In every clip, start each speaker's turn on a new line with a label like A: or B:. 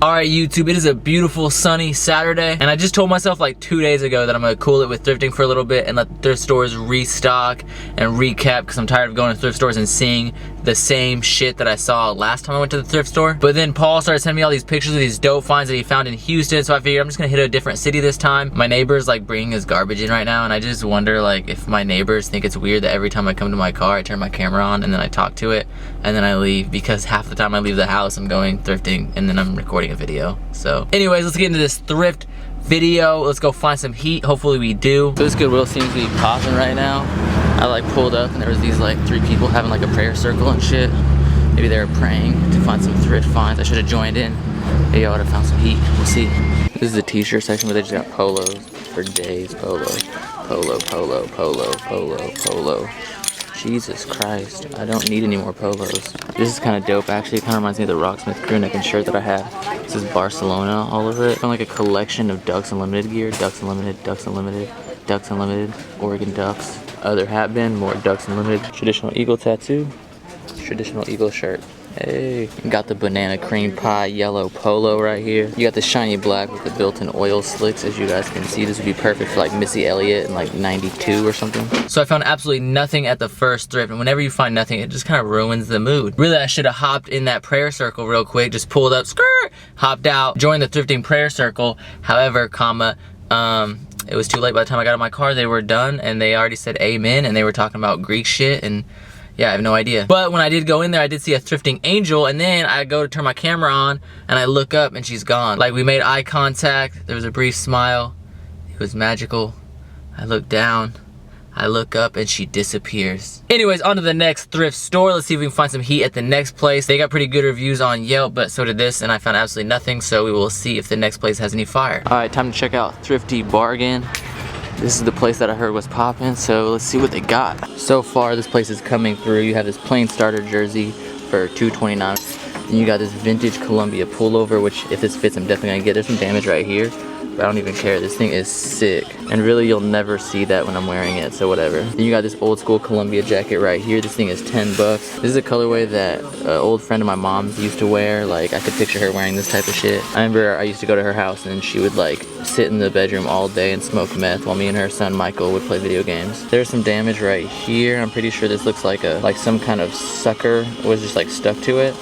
A: Alright YouTube, it is a beautiful sunny Saturday, and I just told myself like 2 days ago that I'm gonna cool it with thrifting for a little bit and let thrift stores restock and recap, because I'm tired of going to thrift stores and seeing the same shit that I saw last time I went to the thrift store. But then Paul started sending me all these pictures of these dope finds that he found in Houston, so I figured I'm just gonna hit a different city this time. My neighbor's like bringing his garbage in right now, and I just wonder like if my neighbors think it's weird that every time I come to my car I turn my camera on and then I talk to it and then I leave, because half the time I leave the house I'm going thrifting and then I'm recording a video. So anyways, let's get into this thrift video. Let's go find some heat. Hopefully we do. So this Goodwill seems to be popping right now. I like pulled up and there was these like 3 people having like a prayer circle and shit. Maybe they were praying to find some thrift finds. I should have joined in. Maybe I would have found some heat. We'll see. This is the t-shirt section where they just got polos for days. Polo, polo, polo, polo, polo, polo. Jesus Christ, I don't need any more polos. This is kind of dope actually. It kind of reminds me of the Rocksmith crew neck and shirt that I have. This is Barcelona all over it. Kind of like a collection of Ducks Unlimited gear. Ducks Unlimited, Ducks Unlimited, Ducks Unlimited, Oregon Ducks. Other hat bin, more Ducks Unlimited. Traditional eagle tattoo, traditional eagle shirt. Hey, got the banana cream pie yellow polo right here. You got the shiny black with the built-in oil slicks. As you guys can see, this would be perfect for like Missy Elliott in like 92 or something. So I found absolutely nothing at the first thrift, and whenever you find nothing, it just kind of ruins the mood. Really, I should have hopped in that prayer circle real quick, just pulled up, skirt, hopped out, joined the thrifting prayer circle. However, it was too late. By the time I got in my car, they were done and they already said amen, and they were talking about Greek shit, and yeah, I have no idea. But when I did go in there, I did see a thrifting angel, and then I go to turn my camera on and I look up and she's gone. Like, we made eye contact, there was a brief smile, it was magical. I look down, I look up, and she disappears. Anyways, on to the next thrift store. Let's see if we can find some heat at the next place. They got pretty good reviews on Yelp, but so did this, and I found absolutely nothing, so we will see if the next place has any fire. All right, time to check out Thrifty Bargain. This is the place that I heard was popping, so let's see what they got. So far, this place is coming through. You have this plain starter jersey for $2.29. Then you got this vintage Columbia pullover, which if this fits, I'm definitely gonna get. There's some damage right here, but I don't even care. This thing is sick. And really, you'll never see that when I'm wearing it, so whatever. Then you got this old school Columbia jacket right here. This thing is 10 bucks. This is a colorway that an old friend of my mom's used to wear. Like, I could picture her wearing this type of shit. I remember I used to go to her house and she would like sit in the bedroom all day and smoke meth while me and her son Michael would play video games. There's some damage right here. I'm pretty sure this looks like some kind of sucker was just like stuck to it.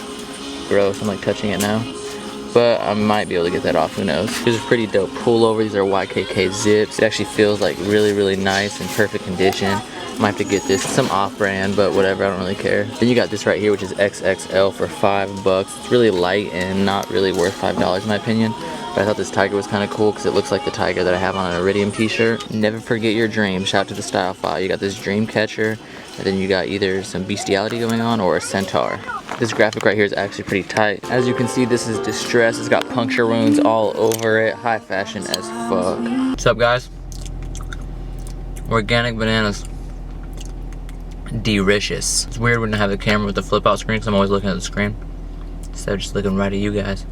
A: Gross, I'm like touching it now. But I might be able to get that off, who knows. These are pretty dope pullover. These are YKK zips. It actually feels like really, really nice and perfect condition. Might have to get this. Some off-brand, but whatever, I don't really care. Then you got this right here, which is XXL for 5 bucks. It's really light and not really worth $5 in my opinion. But I thought this tiger was kind of cool because it looks like the tiger that I have on an Iridium t-shirt. Never forget your dream. Shout out to the style file. You got this dream catcher, and then you got either some bestiality going on or a centaur. This graphic right here is actually pretty tight. As you can see, this is distressed. It's got puncture wounds all over it. High fashion as fuck. What's up, guys? Organic bananas. Delicious. It's weird when I have the camera with the flip out screen because I'm always looking at the screen instead of just looking right at you guys.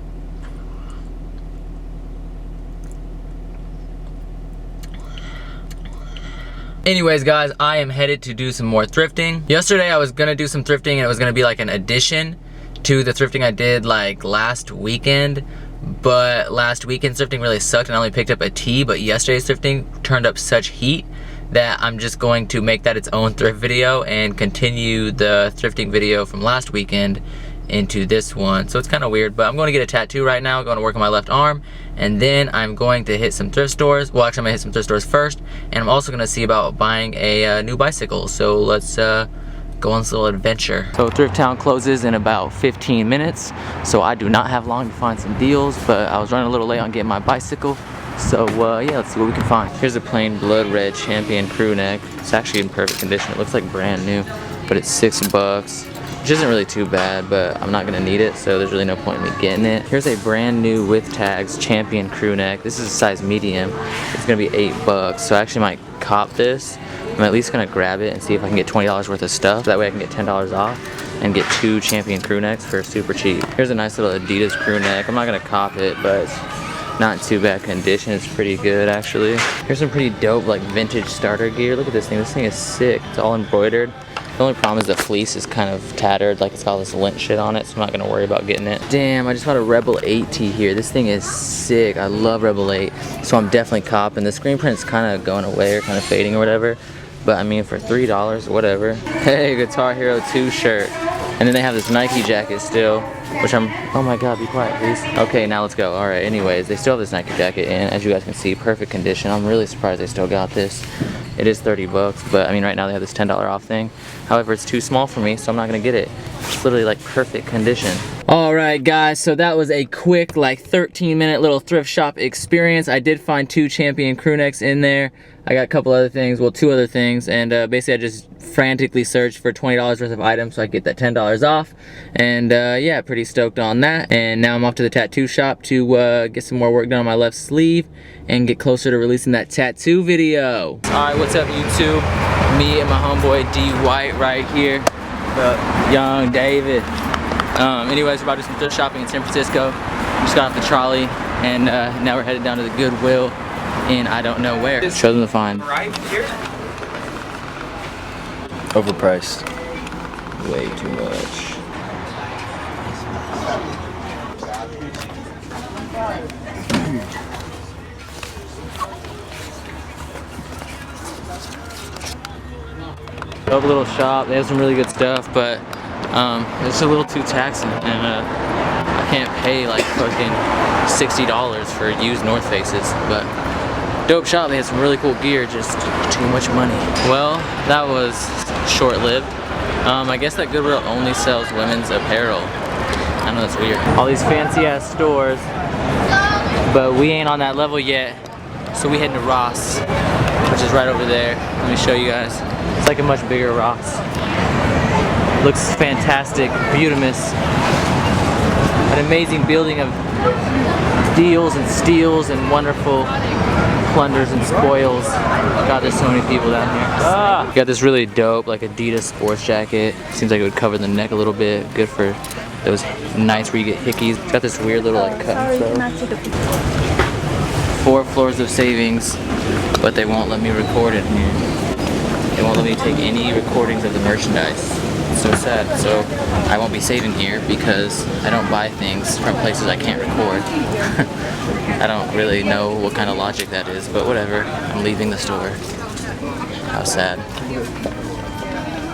A: Anyways, guys, I am headed to do some more thrifting. Yesterday I was gonna do some thrifting and it was gonna be like an addition to the thrifting I did like last weekend, but last weekend's thrifting really sucked and I only picked up a tee, but yesterday's thrifting turned up such heat that I'm just going to make that its own thrift video and continue the thrifting video from last weekend into this one. So it's kind of weird, but I'm going to get a tattoo right now, going to work on my left arm, and then I'm going to hit some thrift stores. Well, actually I'm gonna hit some thrift stores first, and I'm also gonna see about buying a new bicycle. So let's go on this little adventure. So Thrift Town closes in about 15 minutes, so I do not have long to find some deals, but I was running a little late on getting my bicycle. So yeah, let's see what we can find. Here's a plain blood red Champion crew neck. It's actually in perfect condition. It looks like brand new, but it's 6 bucks. Which isn't really too bad, but I'm not gonna need it, so there's really no point in me getting it. Here's a brand new with tags Champion crew neck. This is a size medium. It's gonna be 8 bucks, so I actually might cop this. I'm at least gonna grab it and see if I can get $20 worth of stuff. That way I can get $10 off and get 2 Champion crew necks for super cheap. Here's a nice little Adidas crew neck. I'm not gonna cop it, but it's not in too bad condition. It's pretty good actually. Here's some pretty dope like vintage starter gear. Look at this thing. This thing is sick. It's all embroidered. The only problem is the fleece is kind of tattered, like it's got all this lint shit on it, so I'm not gonna worry about getting it. Damn, I just bought a Rebel 8 tee here. This thing is sick. I love Rebel 8, so I'm definitely copping. The screen print's kind of going away or kind of fading or whatever, but I mean, for $3, whatever. Hey, Guitar Hero 2 shirt. And then they have this Nike jacket still, which oh my god, be quiet please. Okay, now let's go. Alright, anyways, they still have this Nike jacket in, as you guys can see, perfect condition. I'm really surprised they still got this. It is 30 bucks, but I mean, right now they have this $10 off thing. However, it's too small for me, so I'm not gonna get it. It's literally like perfect condition. Alright guys, so that was a quick like 13-minute little thrift shop experience. I did find 2 Champion crew necks in there. I got a couple other things, well 2 other things, and basically I just frantically searched for $20 worth of items so I could get that $10 off. And yeah, pretty stoked on that. And now I'm off to the tattoo shop to get some more work done on my left sleeve and get closer to releasing that tattoo video. Alright, what's up YouTube? Me and my homeboy D White right here. Young David. Anyways, we're about to do some thrift shopping in San Francisco. Just got off the trolley and now we're headed down to the Goodwill in I don't know where. Show them the find. Right here. Overpriced. Way too much. Dope little shop. They have some really good stuff, but it's a little too taxing, and I can't pay like fucking $60 for used North Faces. But dope shop. They had some really cool gear, just too much money. Well, that was short-lived. I guess that Goodwill only sells women's apparel. I know that's weird. All these fancy ass stores, but we ain't on that level yet. So we heading to Ross, which is right over there. Let me show you guys. It's like a much bigger Ross. Looks fantastic, beautiful. An amazing building of deals and steals and wonderful plunders and spoils. God, there's so many people down here. Got this really dope like Adidas sports jacket. Seems like it would cover the neck a little bit. Good for those nights where you get hickeys. It's got this weird little like cut and sew. 4 floors of savings, but they won't let me record in here. They won't let me take any recordings of the merchandise. It's so sad. So I won't be saving here because I don't buy things from places I can't record. I don't really know what kind of logic that is, but whatever. I'm leaving the store. How sad.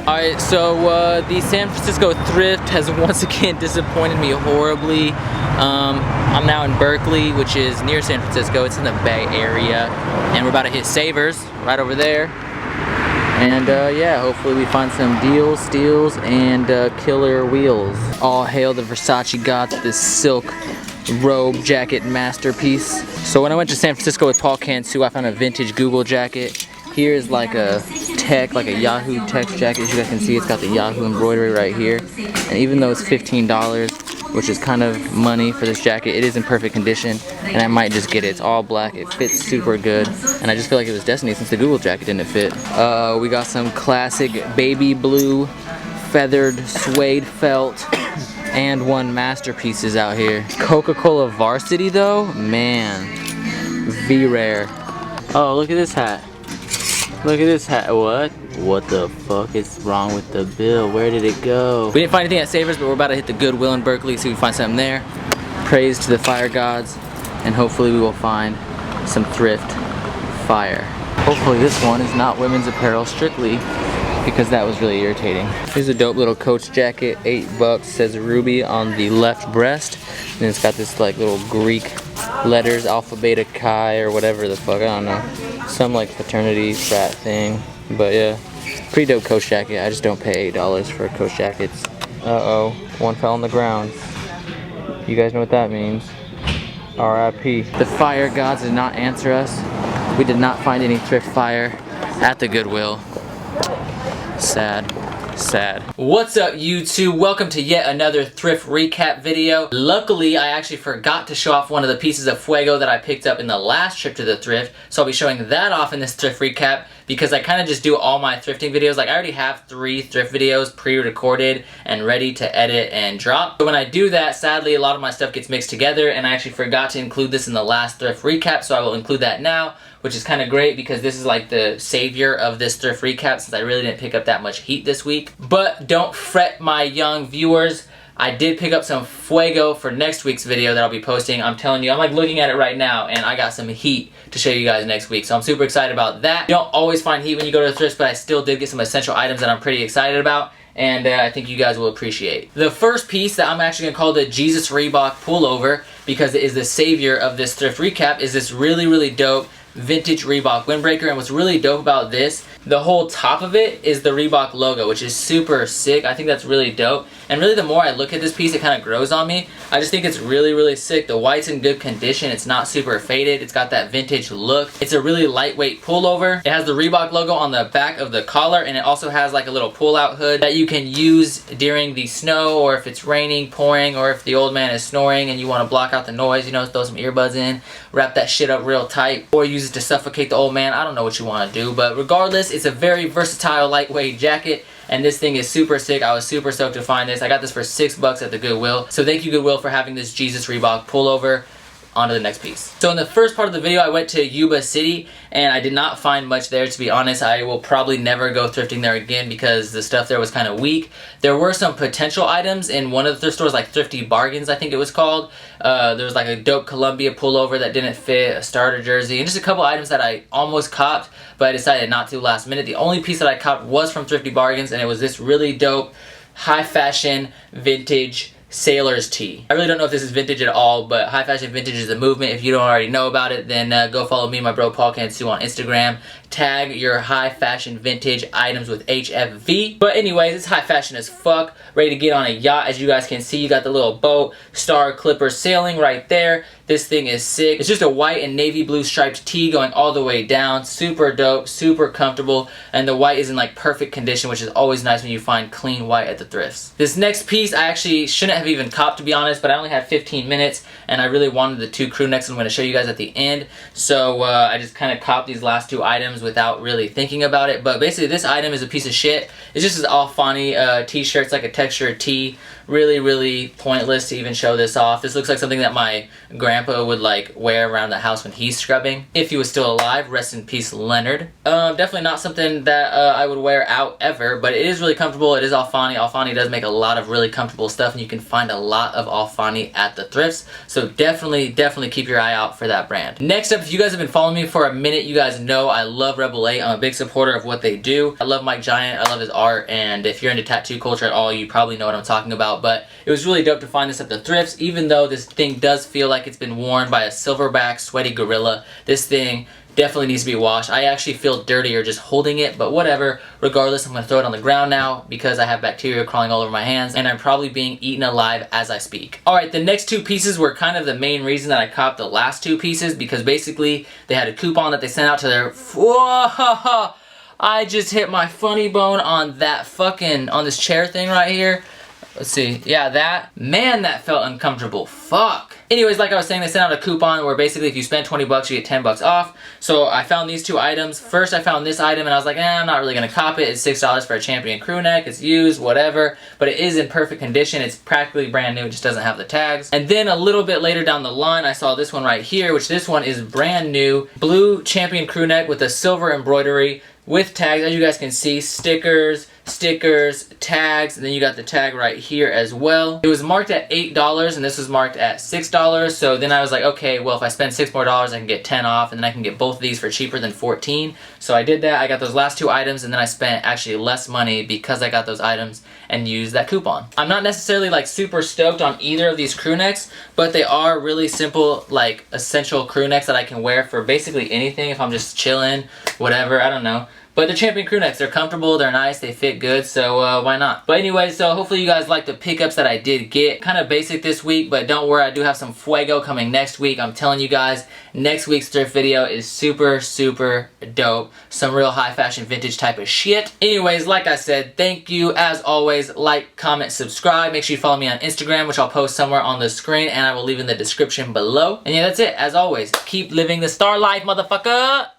A: Alright, so the San Francisco Thrift has once again disappointed me horribly. I'm now in Berkeley, which is near San Francisco. It's in the Bay Area. And we're about to hit Savers right over there. And yeah, hopefully we find some deals, steals, and killer wheels. All hail the Versace gods, this silk robe jacket masterpiece. So when I went to San Francisco with Paul Cantu, I found a vintage Google jacket. Here is like a tech, like a Yahoo text jacket. As you guys can see, it's got the Yahoo embroidery right here. And even though it's $15, which is kind of money for this jacket, it is in perfect condition, and I might just get it. It's all black, it fits super good, and I just feel like it was destiny since the Google jacket didn't fit. We got some classic baby blue feathered suede felt and 1 masterpieces out here. Coca-Cola Varsity though, man, V-rare. Oh, look at this hat. Look at this hat. What? What the fuck is wrong with the bill? Where did it go? We didn't find anything at Savers, but we're about to hit the Goodwill in Berkeley, so we can find something there. Praise to the fire gods, and hopefully we will find some thrift fire. Hopefully this one is not women's apparel strictly, because that was really irritating. Here's a dope little Coach jacket, $8, says Ruby on the left breast, and it's got this like little Greek letters, Alpha Beta Chi or whatever the fuck, I don't know. Some like fraternity frat thing, but yeah, pretty dope Coach jacket. I just don't pay $8 for Coach jackets. Uh-oh, one fell on the ground. You guys know what that means. R.I.P. The fire gods did not answer us. We did not find any thrift fire at the Goodwill. Sad. Sad. What's up YouTube? Welcome to yet another thrift recap video. Luckily, I actually forgot to show off one of the pieces of Fuego that I picked up in the last trip to the thrift, so I'll be showing that off in this thrift recap because I kind of just do all my thrifting videos. Like I already have 3 thrift videos pre-recorded and ready to edit and drop. But when I do that, sadly a lot of my stuff gets mixed together and I actually forgot to include this in the last thrift recap, so I will include that now, which is kind of great because this is like the savior of this thrift recap since I really didn't pick up that much heat this week. But don't fret, my young viewers. I did pick up some fuego for next week's video that I'll be posting. I'm telling you, I'm like looking at it right now and I got some heat to show you guys next week. So I'm super excited about that. You don't always find heat when you go to the thrifts, but I still did get some essential items that I'm pretty excited about. And I think you guys will appreciate. The first piece that I'm actually gonna call the Jesus Reebok pullover, because it is the savior of this thrift recap, is this really, really dope vintage Reebok windbreaker. And what's really dope about this, the whole top of it is the Reebok logo, which is super sick. I think that's really dope. And really the more I look at this piece, it kind of grows on me. I just think it's really, really sick. The white's in good condition. It's not super faded. It's got that vintage look. It's a really lightweight pullover. It has the Reebok logo on the back of the collar, and it also has like a little pull-out hood that you can use during the snow, or if it's raining, pouring, or if the old man is snoring and you want to block out the noise, you know, throw some earbuds in, wrap that shit up real tight, or use it to suffocate the old man. I don't know what you want to do, but regardless, it's a very versatile, lightweight jacket. And this thing is super sick. I was super stoked to find this. I got this for $6 at the Goodwill. So thank you, Goodwill, for having this Jesus Reebok pullover. On to the next piece. So in the first part of the video, I went to Yuba City and I did not find much there, to be honest. I will probably never go thrifting there again because the stuff there was kind of weak. There were some potential items in one of the thrift stores, like Thrifty Bargains, I think it was called. There was like a dope Columbia pullover that didn't fit, a starter jersey, and just a couple items that I almost copped, but I decided not to last minute. The only piece that I copped was from Thrifty Bargains, and it was this really dope, high fashion, vintage sailor's tee. I really don't know if this is vintage at all, but high fashion vintage is a movement. If you don't already know about it, then go follow me and my bro Paul Cantu on Instagram. Tag your high fashion vintage items with HFV. But anyways, it's high fashion as fuck. Ready to get on a yacht. As you guys can see, you got the little boat, Starr Clipper sailing right there. This thing is sick. It's just a white and navy blue striped tee going all the way down. Super dope, super comfortable, and the white is in like perfect condition, which is always nice when you find clean white at the thrifts. This next piece I actually shouldn't have even copped, to be honest, but I only had 15 minutes and I really wanted the two crew necks I'm going to show you guys at the end. So I just kind of copped these last two items without really thinking about it. But basically this item is a piece of shit. It's just this Alfani t-shirt. It's like a textured tee. Really, really pointless to even show this off. This looks like something that my grandpa would like wear around the house when he's scrubbing. If he was still alive, rest in peace, Leonard. Definitely not something that I would wear out ever, but it is really comfortable. It is Alfani. Alfani does make a lot of really comfortable stuff, and you can find a lot of Alfani at the thrifts. So definitely keep your eye out for that brand. Next up, if you guys have been following me for a minute, you guys know I love Rebel 8. I'm a big supporter of what they do. I love Mike Giant. I love his art, and if you're into tattoo culture at all, you probably know what I'm talking about. But it was really dope to find this at the thrifts, even though this thing does feel like it's been worn by a silverback sweaty gorilla. This thing definitely needs to be washed. I actually feel dirtier just holding it, but whatever. Regardless, I'm going to throw it on the ground now because I have bacteria crawling all over my hands and I'm probably being eaten alive as I speak. Alright, the next two pieces were kind of the main reason that I copped the last two pieces, because basically they had a coupon that they sent out to their... Whoa! I just hit my funny bone on that fucking... on this chair thing right here. Let's see. Yeah, that. Man, that felt uncomfortable. Fuck. Anyways, like I was saying, they sent out a coupon where basically if you spend 20 bucks, you get 10 bucks off. So I found these two items. First, I found this item and I was like, I'm not really going to cop it. It's $6 for a Champion crew neck. It's used, whatever. But it is in perfect condition. It's practically brand new. It just doesn't have the tags. And then a little bit later down the line, I saw this one right here, which this one is brand new. Blue Champion crew neck with a silver embroidery with tags. As you guys can see, stickers, tags, and then you got the tag right here as well. It was marked at $8 and this was marked at $6, so then I was like, okay, well if I spend $6 more I can get 10 off, and then I can get both of these for cheaper than 14. So I did that. I got those last two items and then I spent actually less money because I got those items and used that coupon. I'm not necessarily like super stoked on either of these crew necks, but they are really simple, like essential crew necks that I can wear for basically anything if I'm just chilling, whatever, I don't know. But the Champion crew necks, they're comfortable, they're nice, they fit good, so why not? But anyway, so hopefully you guys like the pickups that I did get. Kind of basic this week, but don't worry, I do have some fuego coming next week. I'm telling you guys, next week's thrift video is super dope. Some real high fashion vintage type of shit. Anyways, like I said, thank you as always. Like, comment, subscribe. Make sure you follow me on Instagram, which I'll post somewhere on the screen and I will leave in the description below. And yeah, that's it. As always, keep living the star life, motherfucker!